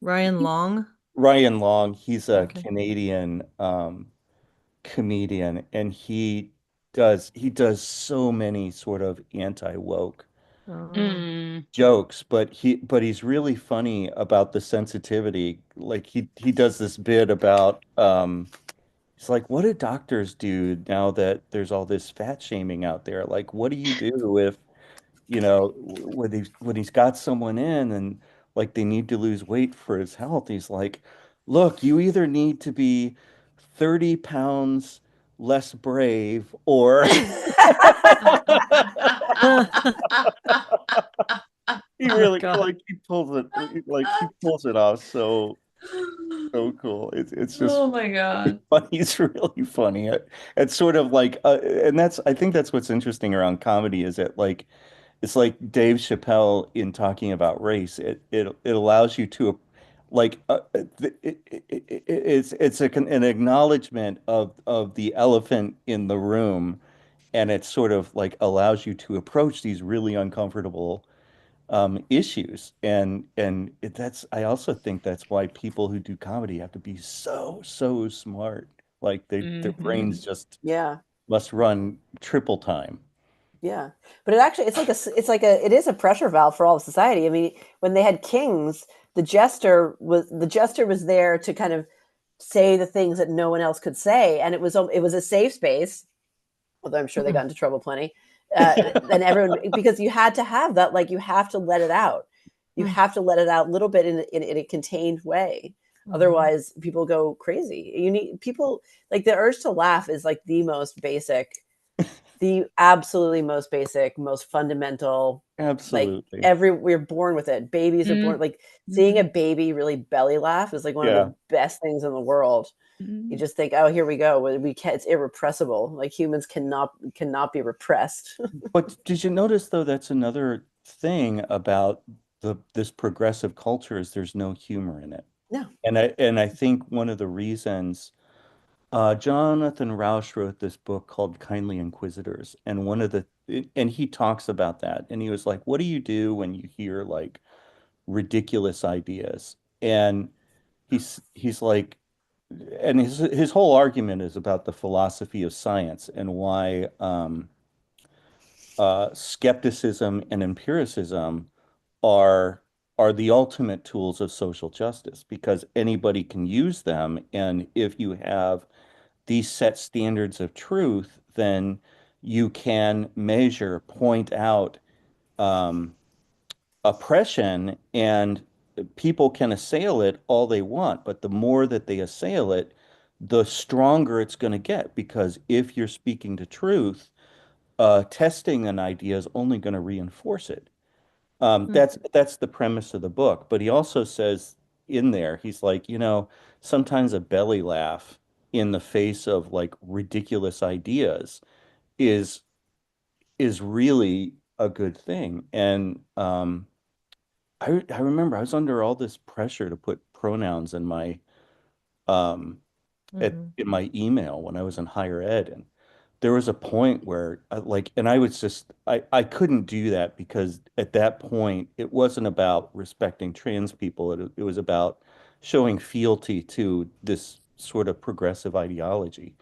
Ryan Long? Ryan Long, he's a Canadian comedian, and he does so many sort of anti-woke jokes, but he's really funny about the sensitivity. Like he does this bit about he's like, what do doctors do now that there's all this fat shaming out there? Like, what do you do if when he's got someone in and like they need to lose weight for his health? He's like, look, you either need to be 30 pounds less brave, or he really he pulls it off so cool. It's just, oh my God, he's really funny. It's sort of like and I think that's what's interesting around comedy, is that like it's like Dave Chappelle in talking about race. It allows you to it's an acknowledgement of the elephant in the room, and it sort of like allows you to approach these really uncomfortable issues. And I also think that's why people who do comedy have to be so smart. Like their brains just must run triple time. Yeah, but it is a pressure valve for all of society. I mean, when they had kings, the jester was there to kind of say the things that no one else could say, and it was a safe space. Although I'm sure they got into trouble plenty, and everyone, because you had to have that, like, you have to let it out. You have to let it out a little bit in a contained way. Otherwise, people go crazy. You need people, like, the urge to laugh is like the most basic the absolutely most basic, most fundamental. Absolutely. Like we're born with it. Babies are born, like seeing a baby really belly laugh is like one of the best things in the world. You just think, oh, here we go. We can't, it's irrepressible. Like humans cannot be repressed. But did you notice though, that's another thing about this progressive culture is there's no humor in it. No. And I think one of the reasons Jonathan Rauch wrote this book called Kindly Inquisitors, and he talks about that, and he was like, what do you do when you hear like ridiculous ideas? And he's like, and his whole argument is about the philosophy of science and why skepticism and empiricism are the ultimate tools of social justice, because anybody can use them, and if you have these set standards of truth, then you can measure, point out oppression, and people can assail it all they want. But the more that they assail it, the stronger it's going to get, because if you're speaking to truth, testing an idea is only going to reinforce it. That's the premise of the book. But he also says in there, he's like, sometimes a belly laugh in the face of like ridiculous ideas is really a good thing. And I remember I was under all this pressure to put pronouns in my in my email when I was in higher ed, and there was a point where and I couldn't do that, because at that point it wasn't about respecting trans people. It was about showing fealty to this sort of progressive ideology.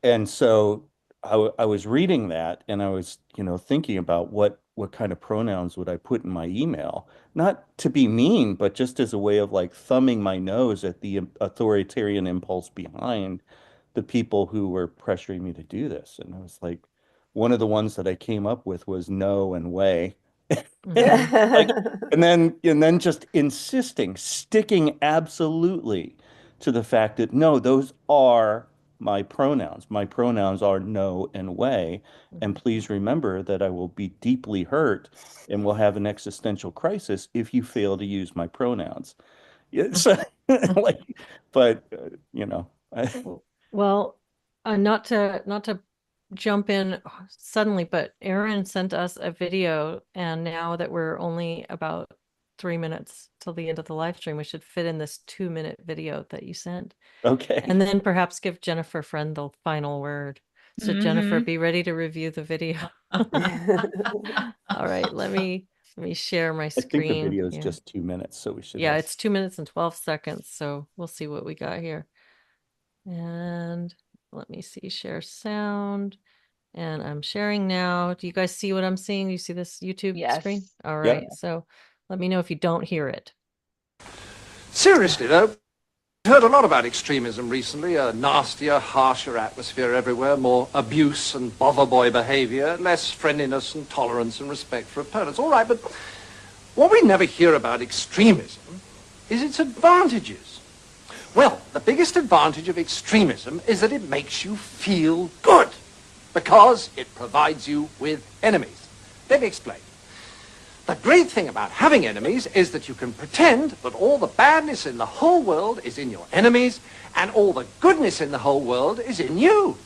And so I was reading that, and I was, thinking about what kind of pronouns would I put in my email, not to be mean, but just as a way of like thumbing my nose at the authoritarian impulse behind the people who were pressuring me to do this. And I was like, one of the ones that I came up with was no and way. and then just sticking absolutely to the fact that no, those are my pronouns. My pronouns are no and way. And please remember that I will be deeply hurt and will have an existential crisis if you fail to use my pronouns. So, but Well, not to jump in suddenly, but Aaron sent us a video, and now that we're only about 3 minutes till the end of the live stream, we should fit in this 2-minute video that you sent. Okay. And then perhaps give Jennifer Friend the final word. So Jennifer, be ready to review the video. All right, let me share my screen. I think the video is just 2 minutes, so we should. Yeah, it's 2 minutes and 12 seconds. So we'll see what we got here. And let me see, share sound. And I'm sharing now. Do you guys see what I'm seeing? Do you see this YouTube screen? All right. Yep. So let me know if you don't hear it. Seriously, though, I've heard a lot about extremism recently. A nastier, harsher atmosphere everywhere, more abuse and bother boy behavior, less friendliness and tolerance and respect for opponents. All right, but what we never hear about extremism is its advantages. Well, the biggest advantage of extremism is that it makes you feel good, because it provides you with enemies. Let me explain. The great thing about having enemies is that you can pretend that all the badness in the whole world is in your enemies, and all the goodness in the whole world is in you.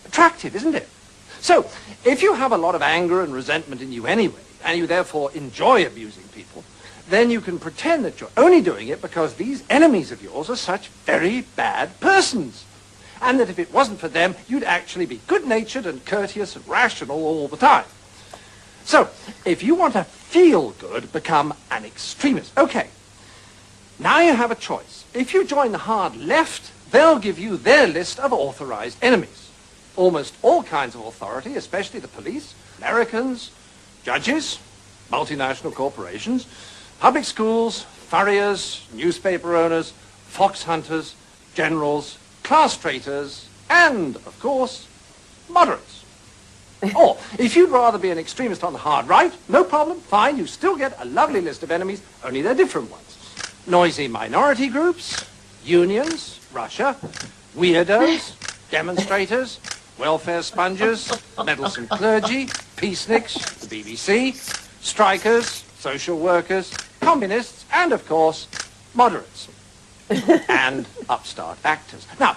Attractive, isn't it? So, if you have a lot of anger and resentment in you anyway, and you therefore enjoy abusing people, then you can pretend that you're only doing it because these enemies of yours are such very bad persons. And that if it wasn't for them, you'd actually be good-natured and courteous and rational all the time. So, if you want to feel good, become an extremist. Okay, now you have a choice. If you join the hard left, they'll give you their list of authorized enemies. Almost all kinds of authority, especially the police, Americans, judges, multinational corporations, public schools, furriers, newspaper owners, fox hunters, generals, class traitors, and, of course, moderates. Or, if you'd rather be an extremist on the hard right, no problem, fine, you still get a lovely list of enemies, only they're different ones. Noisy minority groups, unions, Russia, weirdos, demonstrators, welfare sponges, meddlesome clergy, peaceniks, the BBC, strikers, social workers, communists, and of course, moderates and upstart actors. Now,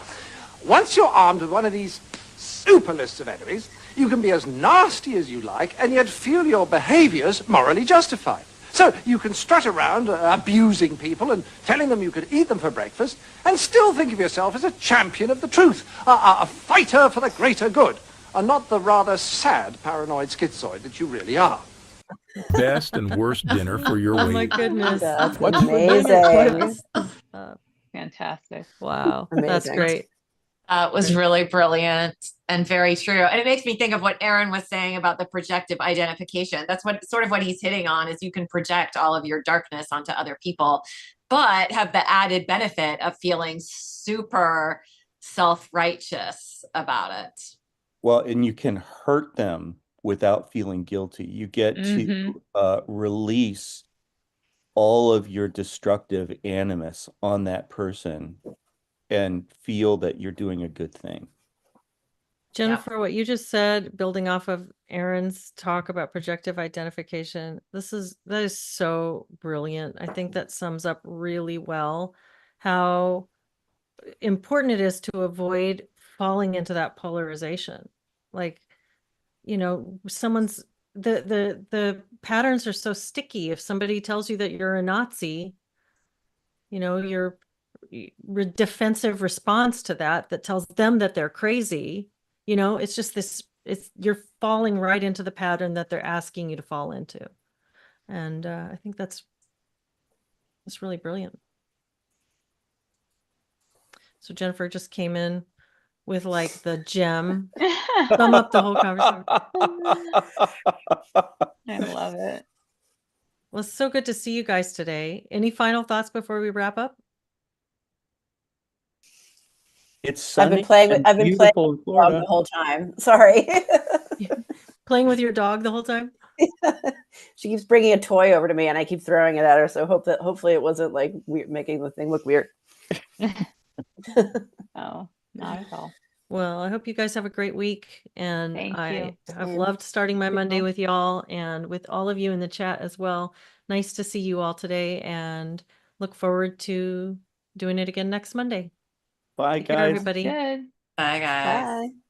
once you're armed with one of these super lists of enemies, you can be as nasty as you like and yet feel your behaviors morally justified. So you can strut around abusing people and telling them you could eat them for breakfast and still think of yourself as a champion of the truth, a fighter for the greater good, and not the rather sad paranoid schizoid that you really are. Best and worst dinner for your Oh weight. my goodness. That's What's for amazing. Fantastic. Wow. That's Amazing. great. It was really brilliant and very true. And it makes me think of what Aaron was saying about the projective identification. That's what sort of what he's hitting on, is you can project all of your darkness onto other people, but have the added benefit of feeling super self-righteous about it. Well, and you can hurt them without feeling guilty. You get to release all of your destructive animus on that person and feel that you're doing a good thing. Jennifer, what you just said, building off of Aaron's talk about projective identification, that is so brilliant. I think that sums up really well how important it is to avoid falling into that polarization. Like, you know, the patterns are so sticky. If somebody tells you that you're a Nazi, you know, your defensive response to that tells them that they're crazy. You know, it's just you're falling right into the pattern that they're asking you to fall into. And I think that's really brilliant. So Jennifer just came in with like the gem, sum up the whole conversation. I love it. Well, it's so good to see you guys today. Any final thoughts before we wrap up? It's sunny. I've been playing with beautiful in Florida. the whole time. Sorry. Playing with your dog the whole time? She keeps bringing a toy over to me and I keep throwing it at her. So hopefully it wasn't like making the thing look weird. Oh, not at all. Well, I hope you guys have a great week. And Thank I've you. loved starting my You Monday too. with y'all and with all of you in the chat as well. Nice to see you all today and look forward to doing it again next Monday. Bye, Take care, guys. everybody. Good. Bye, guys. Bye.